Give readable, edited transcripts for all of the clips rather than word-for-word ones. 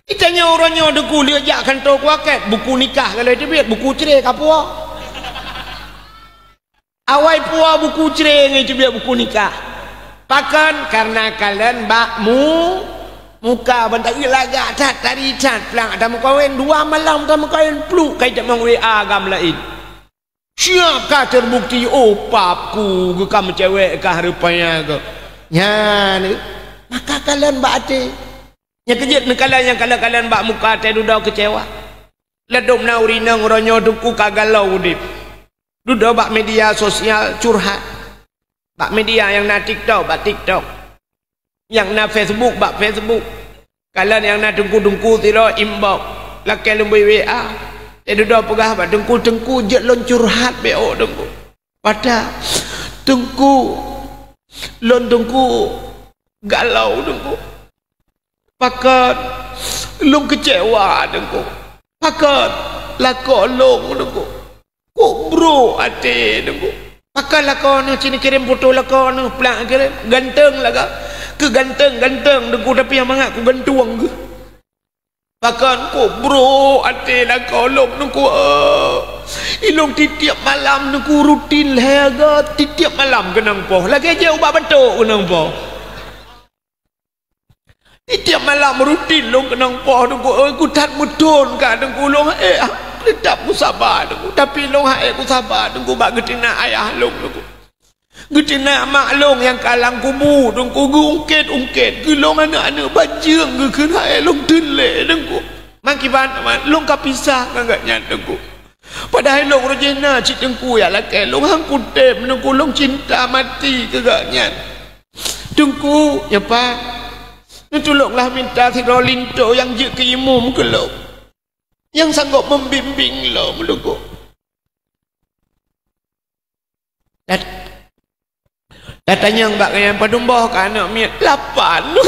Itanya orangnya deku dia jak kantor kuaket buku nikah kalau dia biar buku cerai kapua. Awai pua buku cerai itu biar buku nikah. Pakan karena kalian bakmu muka bentak lagak tat tari tat pelang ada kawin 2 malam ada kawin peluk kai tak mang WA agam lain. Siapkah terbukti papku ke kamu cewek kah rupanya ke. Ya ni maka kalian bakte yang kejut ni kalian yang kalian bak muka teh duda kecewa. Ledom nauri nang ronyo duku kagalau udip. Duda bak media sosial curhat. Bak media yang na TikTok bak TikTok. Yang na Facebook bak Facebook. Kalian yang na dengku-dengku tiro inbox. Laki lembai WA. Teh duda pegah bak dengku-dengku jet lon curhat beo dengku. Pada dengku lon dengku galau dengku. Pakat long kecewa dengku. Pakat lako long dengku. Kok bro ate dengku. Pakat lako no sini kirim foto lako no pelang kirim ganteng laga. Ke ganteng dengku tapi yang mangak ku gantuang ke. Pakat kok bro ate lako long dengku. Ilong titiap malam dengku rutin laga titiap malam kenang poh. Lagi aja ubah betul kenang poh. Tiap malam rutin long kenang poh dengku aku tak mudon ka dengku long ledak ku sabar dengku tapi long ku sabar dengku bak getina ayah long dengku getina mak long yang kalang kubu dengku ungkit ke long anak-anak bajeng ke long tele dengku makiban long kapisah ngagaknya dengku padahal long rojena cik dengku ya laki long hang kutem dengku long cinta mati kegaknya dengku ya pak. Tolonglah minta si Rolinto yang je ke imum ke lo. Yang sanggup membimbing lo melukuk. Datanya mbak yang padumbah ke anak miat 8.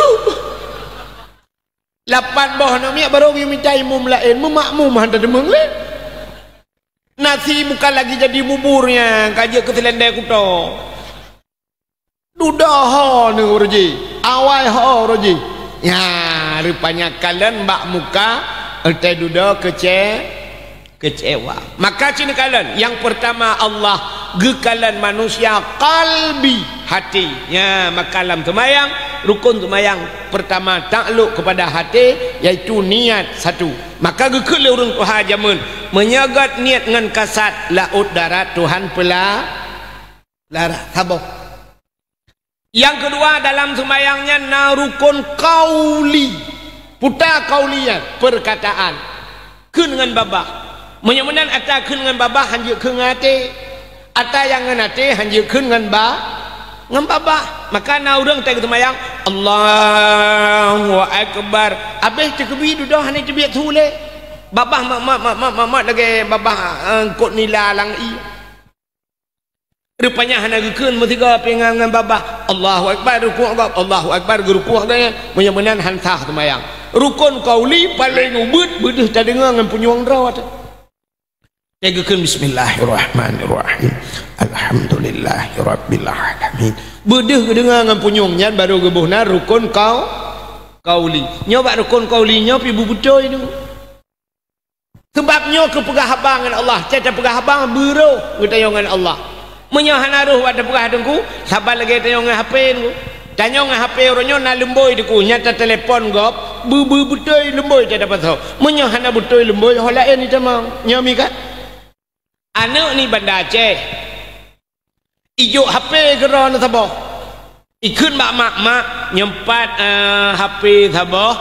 8 bawah anak miat baru yang minta imum lain. Memakmum hantar demeng lain. Nasi bukan lagi jadi buburnya. Kajak ke selendai kuto. Dudah ho ni roji. Awai ho roji. Ya, rupanya kalian bak muka ertai duda kecewa. Maka cina kalian yang pertama Allah gekalan manusia kalbi hati. Ya, makalam temayang rukun temayang pertama takluk kepada hati iaitu niat satu. Maka gekele urang Tuhan jamun menyagat niat dengan kasat laut darat Tuhan pela lara sabar. Yang kedua dalam sembahyangnya narukun kauli. Putar kaulian perkataan. Keun dengan babah. Menyemenan ata keun dengan babah hanjir keun ngate. Ata yang ngate hanjir keun dengan babah. Maka na urang teh sembahyang Allahu akbar. Habis tekbir dudah hanya cebiat tule. Babah mak lagi babah kot nila lang i. Rupanya hana gekeun metiga pengangan babah Allahu akbar rukuk Allahu akbar rukuk dia menyemenan hantah semayang rukun qauli paling ubud beudeuh tadenga ngan punyuang drawat ya gekeun bismillahirrahmanirrahim alhamdulillahirabbil alamin beudeuh gedeunga ngan punyuang nya baru gebuhna rukun qauli nyoba rukun qaulinya pi bubutoi itu sebabnya kepegah habang dengan Allah cata pegah habang beuro ngetayangan Allah menyahana ruh pada pegah dengku sabar lagi tanya dengan HP dengku tanya dengan HP orangnya na lemboi deku nyata telepon gop betul lemboi tak dapat tahu menyahana betul lemboi holain ni tamang nyami kan anak ni bandar Aceh ijuk HP kerana sabah ikut mak nyempat HP sabah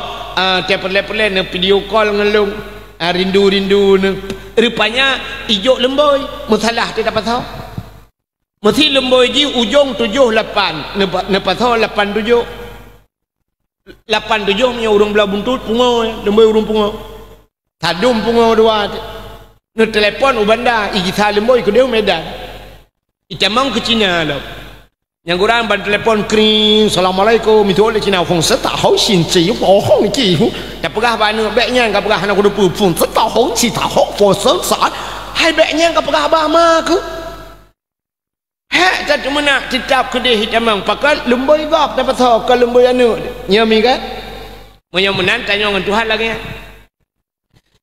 telepon video call ngelung rindu rupanya ijuk lemboi masalah tak dapat tahu mesti lemboi ji ujung 78 nepat ho 87 punya urang belah buntut pungo lemboi urang pungo tadum pungo dua ne telepon ubanda igi lemboi ke dia Medan itamang ke Cina lo yang kurang ban telepon kring assalamualaikum itu oleh Cina hong sa ta hao xin ji bo hong ji ta pegah bana beknya ka pegah na ku pu pun sa ta hong ji ta hong fo sa sa hai beknya ka pegah ba ma ke hak tak mana tetap kedih hitamang pakai lemboi gap dapat tahu kalau lemboi anu nyami kan Menyan tanya dengan Tuhan lagi ya.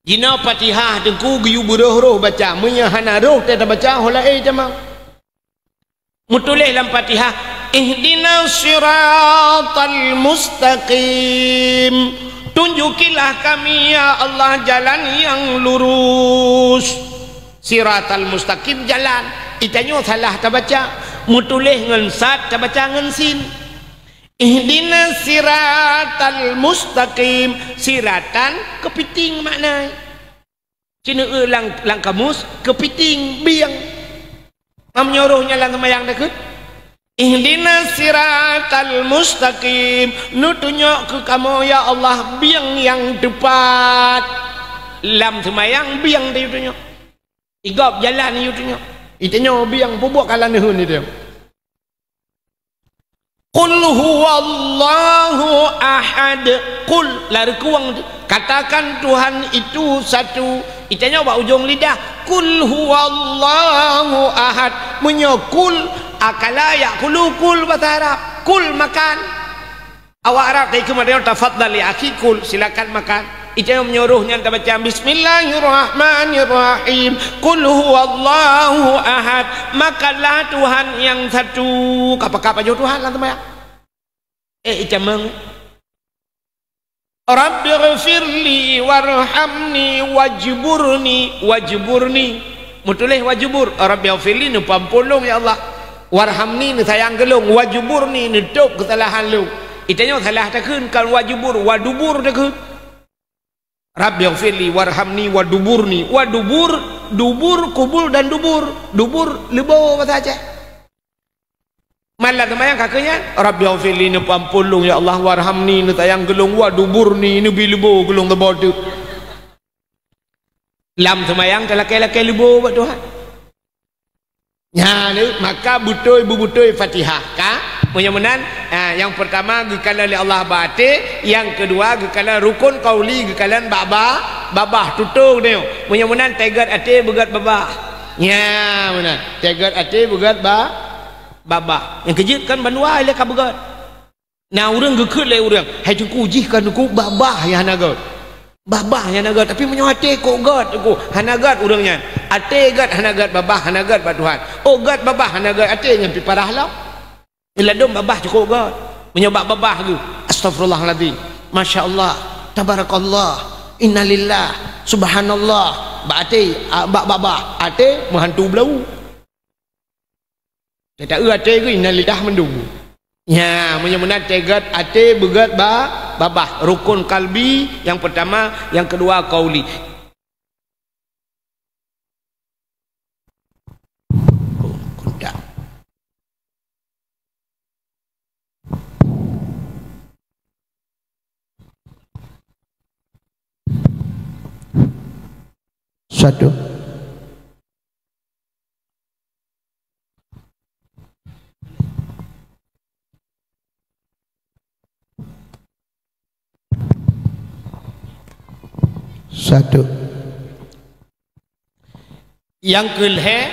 Jina Fatihah dengku giyu buruh baca, menyahana roh tak baca hola jamang. Mutulih dalam Fatihah, ihdinas siratal mustaqim. Tunjukilah kami ya Allah jalan yang lurus. Siratal mustaqim jalan. Itanya salah tak baca. Mutulih ngan sad tak baca ngan sin. Ihdinas siratal mustaqim. Siratan kepiting makna. Cina lang kamus kepiting biang. Menyuruhnya lang semayang dekat. Ihdinas siratal mustaqim. Nu tunjuk ke kamu ya Allah biang yang tepat. Lam semayang biang dia tunjuk. Igap jalan dia tunjuk. Itanya biang bubuk kalan ni dia. Qul huwallahu ahad. Qul lari kuang katakan Tuhan itu satu. Itanya buat ujung lidah. Qul huwallahu ahad. Menyokul akala yakulu kul bahasa Arab. Kul makan. Awak Arab dari kemudian tafadhal ya akhi kul silakan makan. Itanya menyuruhnya kita baca Bismillahirrahmanirrahim. Qul huwallahu ahad. Makanlah Tuhan yang satu. Apa-apa jo Tuhan lah teman. Icamang Rabbighfirli warhamni wajburni. Mutulih wajbur. Rabbighfirli nu pampulung ya Allah. Warhamni nu sayang gelung. Wajburni nu duk kesalahan lu. Itanya salah takun kan wajbur wadubur takun. Rabbighfirli warhamni waduburni. Dubur kubul dan dubur lebo bahasa Aceh. Malah temayang kakaknya Rabbighfirli nu pampulung ya Allah warhamni nu tayang gelung waduburni nu bilebo gelung teboduk. Lam temayang telake-lake lebo buat Tuhan. Ya ni maka butoi Fatihah ka menyamanan yang pertama gekalan oleh Allah bate, yang kedua gekalan rukun qauli gekalan babah tutung dia menyamanan tegat ate begat babah ya benar tegat ate begat babah yang kejut kan banua ile ka begat nah urang gekut le urang hai tungku ujikan ku babah ya hanagat babah ya hanagat tapi menyate ko gat ku hanagat urangnya ate gat hanagat babah hanagat ba Tuhan oh gat babah hanagat ate nyampi parah lah ila dom babah cukup gat menyebab babah tu astagfirullahalazim masyaallah tabarakallah innalillah subhanallah bate babah ate menghantu belau tak ate ke innalillah mendung ya menyamanan tegat ate begat babah rukun kalbi yang pertama yang kedua qauli. Satu yang kelhe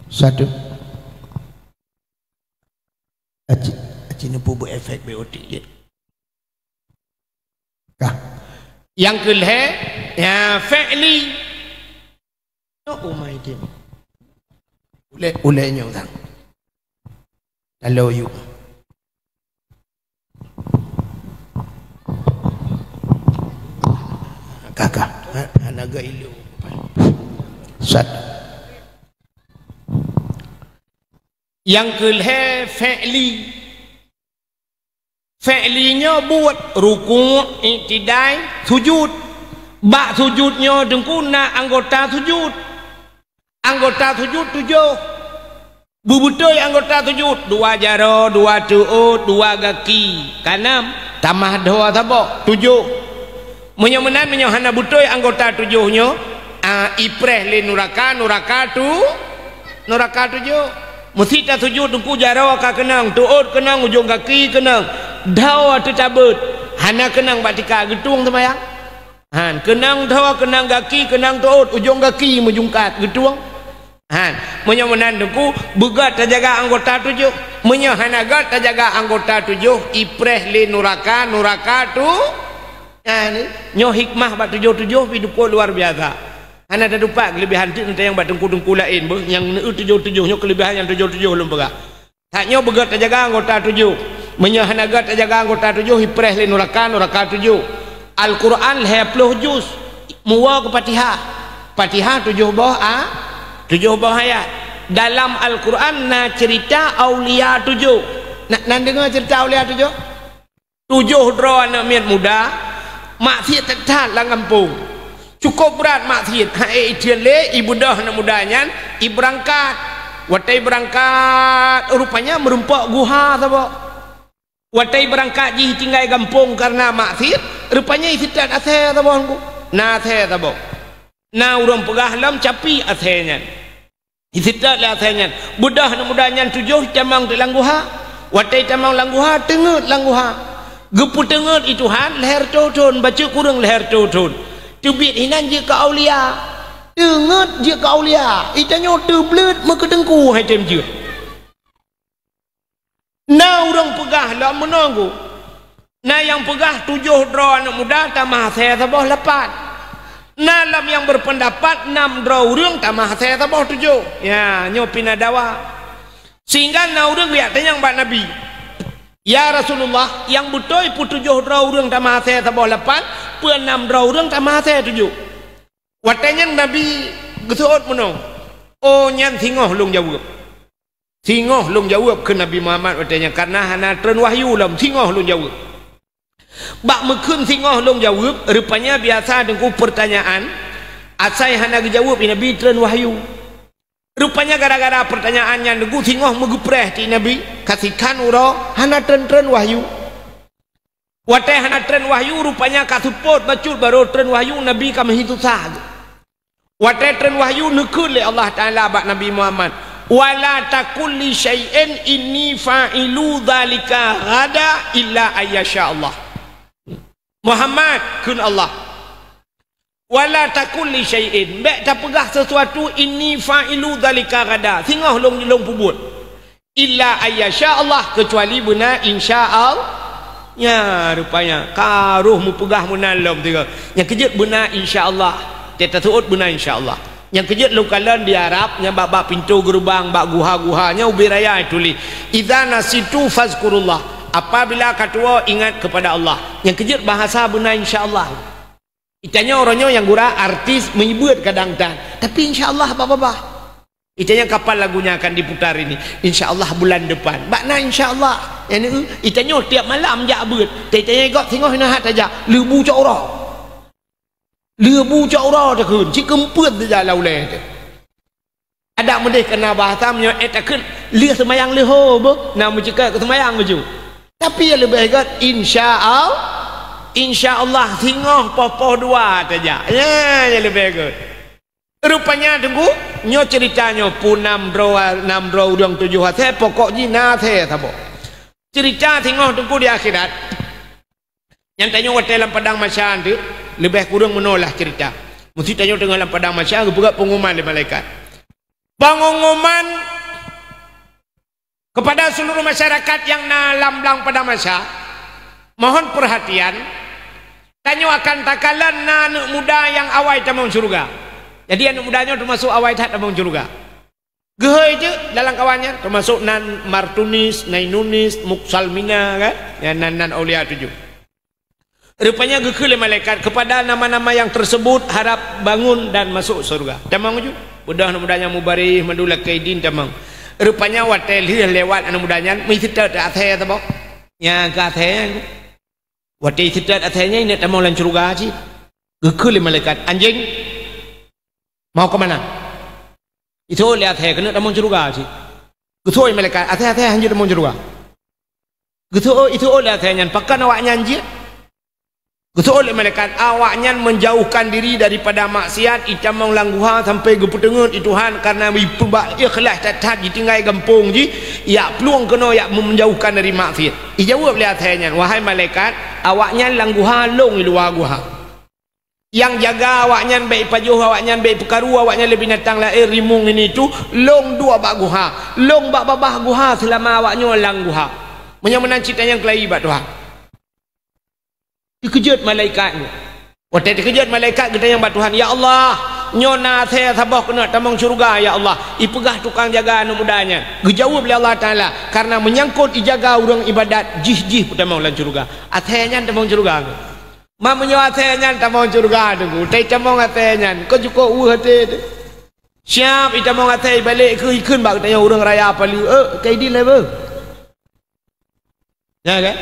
satu aci nempu efek BOT je kah yang kelhe ya fi'li oh my dear ulenya orang kalau you kakak anaga ilu sat yang kelhe fi'linya buat ruku' i'tidal sujud bak sujudnya dengkuna anggota sujud 7 bubutoi anggota sujud 2 jaro 2 tuut 2 kaki kanam tamah 2 tabok 7 menyamanan menyahana butoi anggota 7-nya ipreh le nuraka 7 mesti tak sujud dengku jaro ka kenang tuut kenang ujung kaki kenang dawa tu cabut hana kenang batika getung temayang han kenang dawa kenang kaki kenang tuut ujung kaki menjungkat getung han menandungku begat terjaga anggota 7 menyahanagat terjaga anggota 7 ipreh li nuraka tu nyo hikmah bat 7 hidup luar biasa. Hana ada dupa kelebihan tu yang bat dengku lain yang 7 nyo kelebihan yang 7 belum pegah. Tak nyo begat terjaga anggota 7 menyahanagat terjaga anggota 7 ipreh li nuraka 7. Al-Quran 20 juz muwa ke Fatihah 7 buah ayat. Dalam Al-Quran na cerita aulia 7. Nak dengar cerita aulia 7? 7 draw anak miat muda maksiat tetap lang kampung. Cukup berat maksiat. Hai itiale ibu dah anak mudanya berangkat. Watai berangkat rupanya merumpak guha sabo. Watai berangkat ji tinggal kampung karena maksiat rupanya isitan asal sabo. Na asal sabo. Na urang pegah lam capi asalnya. Isitat lah asalnya. Budah na mudanya 7 tamang langguha. Watai tamang langguha tengut langguha. Gepu tengut itu han leher cotun baca kurang leher cotun. Tubit hinan je ke aulia. Tengut je ke aulia. Itanya teblet maka tengku hai tem je. Na urang pegah lah menunggu. Na yang pegah 7 draw anak muda tamah saya sabah 8. Nalam yang berpendapat 6 draw urang tamah saya tabah 7. Ya, nyo pinadawa. Sehingga na urang lihat yang Mbak Nabi. Ya Rasulullah, yang betul pu 7 draw urang tamah saya tabah 8, pu 6 draw urang tamah saya 7. Watanya Nabi gesuot menong. Oh nyan singoh lung jawab. Singoh lung jawab ke Nabi Muhammad watanya karena hana tren wahyu lam singoh lung jawab. Bak mekun singoh long jawab rupanya biasa dengku pertanyaan asai hana jawab Nabi tren wahyu rupanya gara-gara pertanyaannya dengku singoh megupreh ti Nabi kasihkan uro hana tren wahyu watai hana tren wahyu rupanya kasupot bacut baru tren wahyu Nabi kami hitu sah watai tren wahyu nekul le Allah Ta'ala bak Nabi Muhammad wala takulli syai'in inni fa'ilu dhalika ghada illa ayyasha Allah Muhammad kun Allah wala takulli syai'in bek tak pegah sesuatu ini fa'ilu dhalika gada singoh long pubut illa ayyasha Allah kecuali benar insyaallah ya rupanya karuh mu pegah munalom tiga yang kejut benar insyaallah teta suut benar insyaallah yang kejut lukalan di Arab yang bak pintu gerbang bak guha-guhanya ubi raya tulis idza nasitu fazkurullah apabila katua ingat kepada Allah yang kejut bahasa benar insyaallah itanya orangnya yang gura artis menyebut kadang-kadang tapi insyaallah apa-apa itanya kapan lagunya akan diputar ini insyaallah bulan depan makna insyaallah yang ini itanya tiap malam jabut itanya kok tengok nak aja lebu cora tak kun ci kemput saja lauleh ada mendeh kena bahasa menyo takun lia semayang leho bo nama cakap ke semayang baju tapi yang lebih baik insyaallah singoh popoh dua saja ya yang lebih baik rupanya tunggu nyo ceritanya pu 6 draw udang 7 hati pokoknya nate sabo cerita singoh tunggu di akhirat yang tanya dalam padang masyarakat tu lebih kurang menolak cerita mesti tanya dengan padang masyarakat buka pengumuman di malaikat pengumuman kepada seluruh masyarakat yang nalamblang pada masa mohon perhatian tanya akan takalan anak muda yang awai tamang surga jadi anak mudanya termasuk awai tak tamang surga gehoi je dalam kawannya termasuk nan martunis nainunis muksalmina kan ya nan aulia 7 rupanya gekele malaikat kepada nama-nama yang tersebut harap bangun dan masuk surga tamang ju mudah mudanya mubarih mandulak kaidin tamang rupanya watel lewat anak mudanya mesti tak athe tabok yang ke athe watel tidak athenya ini tak mau lan surga sih gekul malaikat anjing mau ke mana itu lihat athe kena tak mau surga sih getoi malaikat athe anjing tak mau surga getoi itu oleh athenya pakan awaknya anjing Betul malaikat awaknya menjauhkan diri daripada maksiat icamang langguha sampai geputengut Tuhan karena ibubak ikhlas tak ditinggal gampung ji ya peluang kena ya menjauhkan dari maksiat dijawab oleh athenya wahai malaikat awaknya langguha long luar guha yang jaga awaknya baik pajuh awaknya baik perkaru awaknya lebih binatang lain rimung ini tu long dua bak guha long bak babah guha selama awaknya lang guha menang cita yang kelahi bak Tuhan dikejut malaikatnya waktu dikejut malaikat kita yang bak Tuhan ya Allah nyona saya sabah kena tamang syurga ya Allah ipegah tukang jaga anak mudanya dijawab oleh Allah Ta'ala karena menyangkut ijaga orang ibadat jih-jih tamang lan syurga athenya tamang syurga mamanya athenya tamang syurga tu tai tamang athenya kau juga hati siap itamang athenya balik ke ikun bak tanya orang raya paling kaidi level ya kan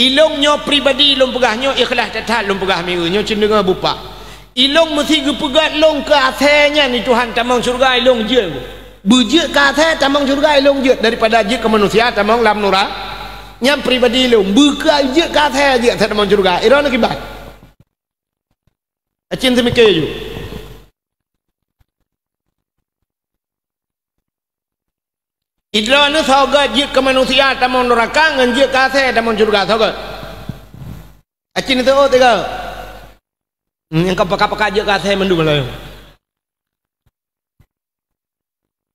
ilongnya pribadi long pegahnya ikhlas tatat long pegah miranya cenderung bupa ilong mesti gepegat long ke athenya ni Tuhan tamang syurga ilong je berje ke athenya tamang syurga ilong je daripada je ke manusia tamang lam nura nyam pribadi ilong buka je ke athenya je tamang syurga irona kibat acin semikir je idrona sauga je ke manusia tamang neraka ngan je ke athenya tamang syurga sauga acin itu tiga yang kapal-kapal je kat saya mendu malam.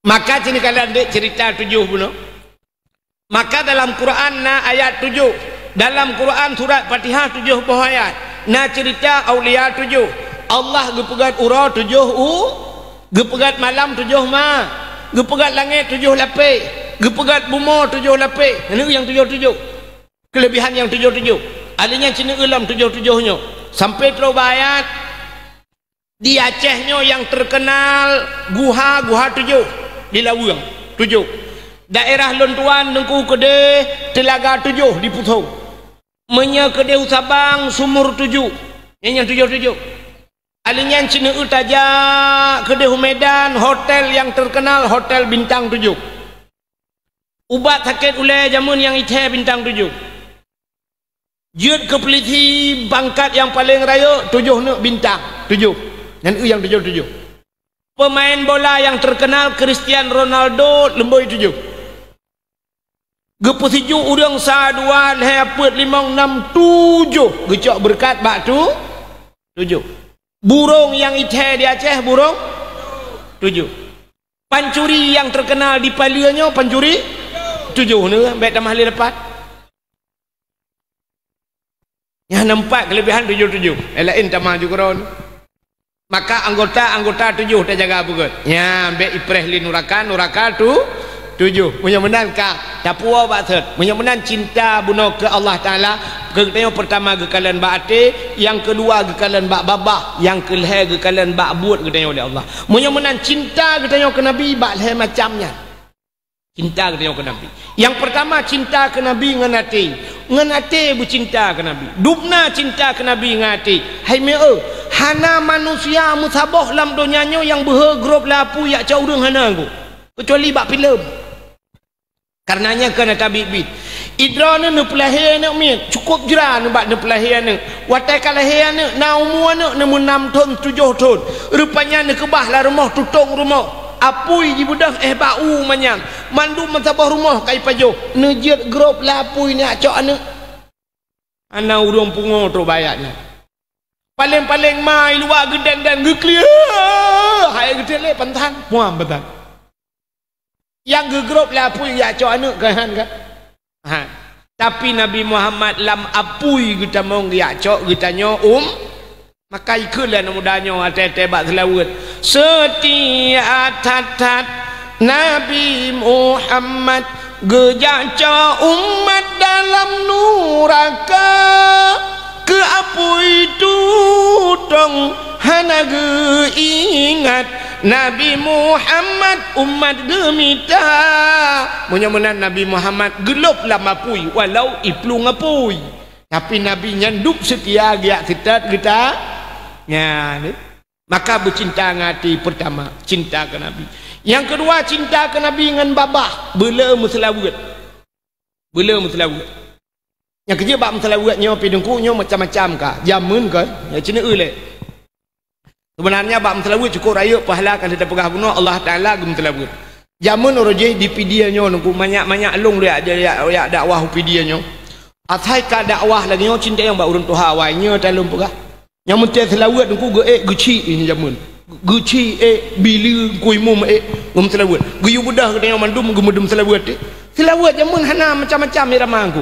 Maka sini kalian dek cerita 7 bunuh. Maka dalam Quran na ayat 7, dalam Quran surat Fatihah 7 buah ayat. Na cerita aulia 7. Allah gepegat ura 7 gepegat malam 7 ma, gepegat langit 7 lapis, gepegat bumi 7 lapis. Ini yang 7. Kelebihan yang 7. Alinya cina ulam 7-7-nya. Sampai terbayat di Acehnya yang terkenal guha 7 di Lawang 7 daerah Lontuan Nengku Kedeh Telaga 7 di Puthong Menya Kedeh Sabang Sumur 7 yang 7 alinya Cina Utaja Kedeh Medan hotel yang terkenal hotel bintang 7 ubat sakit ulai jamun yang iteh bintang 7 Jut ke peliti bangkat yang paling raya 7 nak bintang 7 dan yang 7 pemain bola yang terkenal Cristiano Ronaldo lemboi 7 gepusiju urang sa 2 lepet 5 6 7 gecok berkat bak tu 7 burung yang iteh di Aceh burung 7 pancuri yang terkenal di Palianya pancuri 7 ni baik tamah lepat yang nampak kelebihan 7 lain tamah juga ron maka anggota 7 dah jaga bugut ya ambil ipreh li nuraka tu 7 mudah-mudahan ka tapua batet mudah-mudahan cinta bunuh ke Allah Ta'ala yang pertama ke kalian ba'ate yang kedua ke kalian bak babah yang kelih ke kalian bak buat ke oleh Allah mudah-mudahan cinta ke Nabi bak leh macamnya cinta ke Nabi yang pertama cinta ke Nabi ngenate bercinta ke Nabi dupna cinta ke Nabi ngati hai meo hana manusia musabah lam donyanya yang bergrup lapu yak cau urang hana aku kecuali bak filem karenanya kena tabibit idrana ne pelahir ne mi cukup jera ne bak ne pelahir ne watai kalahir ne na umur ne 6 tahun 7 tahun rupanya ne kebah lah rumah tutung rumah apui di budak bau manyang mandu mentabah rumah kai pajo nejit grup lapui ni acok ane ana urang pungo tu bayarnya paling-paling mai luar gedan dan geklia hai gede le pentan muam betan yang gegrup lapui ya acok ane kan kan tapi Nabi Muhammad lam apui kita mong ya acok getanya maka ikulah mudanya ate-ate bak selawat setia tatat Nabi Muhammad gejaca umat dalam nuraka keapui tutong hana ingat Nabi Muhammad umat gemita mudah-mudahan Nabi Muhammad gelap lama pui walau iplung apui tapi Nabi nyanduk setia kita ya, maka bercinta ngati pertama cinta ke Nabi yang kedua cinta ke Nabi dengan babah bela muslawat yang kerja bab muslawatnya pidungkunya macam-macam kah jamun ke ya cina le sebenarnya bab muslawat cukup raya pahala kalau kita pegah bunuh Allah Ta'ala ke muslawat jamun orangnya di pidianya nunggu banyak-banyak long dia dakwah pidianya atai ka dakwah lagi cinta yang bak urun tuha wainya dalam pegah yang menteri selawat ku ge guci ini jamun guci bila kui mum ngum selawat guyu budah ke dengan mandum gemudum selawat selawat jamun hana macam-macam iramangku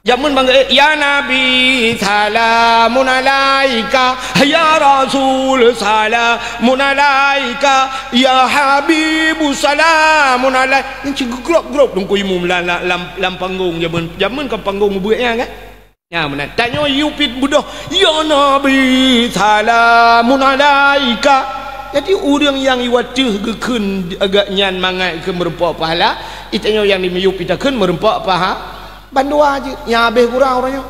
jamun bangga ya nabi salamun alaika ya rasul salamun alaika ya habibu salamun alaika ni grop dong kui mum lam panggung jamun ke panggung buatnya kan ya mana tanya yupit budah ya nabi salamun alaika jadi orang yang iwatuh gekun agak nyan mangai ke merempak pahala itanya yang dimiyupitakan merempak paha bandua aja ya habis kurang orangnya